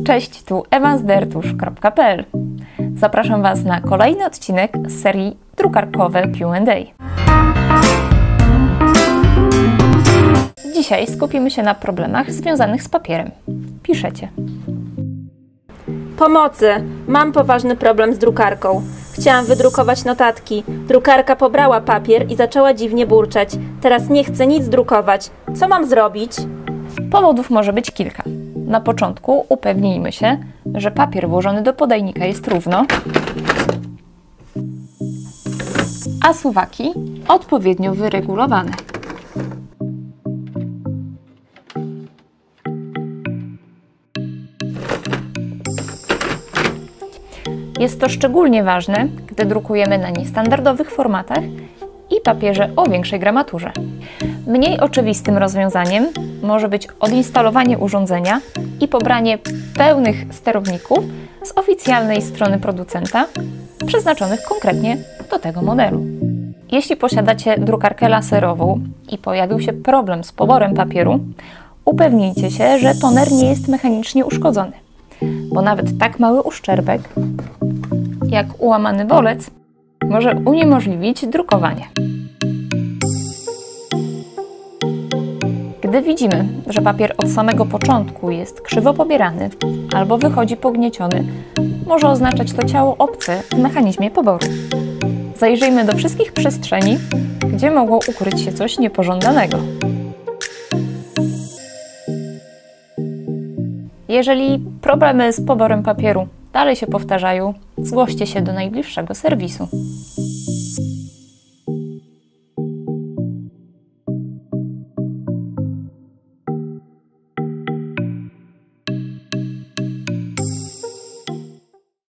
Cześć, tu ewa z Zapraszam Was na kolejny odcinek z serii drukarkowe Q&A. Dzisiaj skupimy się na problemach związanych z papierem. Piszecie. Pomocy! Mam poważny problem z drukarką. Chciałam wydrukować notatki. Drukarka pobrała papier i zaczęła dziwnie burczeć. Teraz nie chcę nic drukować. Co mam zrobić? Powodów może być kilka. Na początku upewnijmy się, że papier włożony do podajnika jest równo, a suwaki odpowiednio wyregulowane. Jest to szczególnie ważne, gdy drukujemy na niestandardowych formatach i papierze o większej gramaturze. Mniej oczywistym rozwiązaniem może być odinstalowanie urządzenia i pobranie pełnych sterowników z oficjalnej strony producenta, przeznaczonych konkretnie do tego modelu. Jeśli posiadacie drukarkę laserową i pojawił się problem z poborem papieru, upewnijcie się, że toner nie jest mechanicznie uszkodzony, bo nawet tak mały uszczerbek jak ułamany bolec może uniemożliwić drukowanie. Gdy widzimy, że papier od samego początku jest krzywo pobierany albo wychodzi pognieciony, może oznaczać to ciało obce w mechanizmie poboru. Zajrzyjmy do wszystkich przestrzeni, gdzie mogło ukryć się coś niepożądanego. Jeżeli problemy z poborem papieru dalej się powtarzają, zgłoście się do najbliższego serwisu.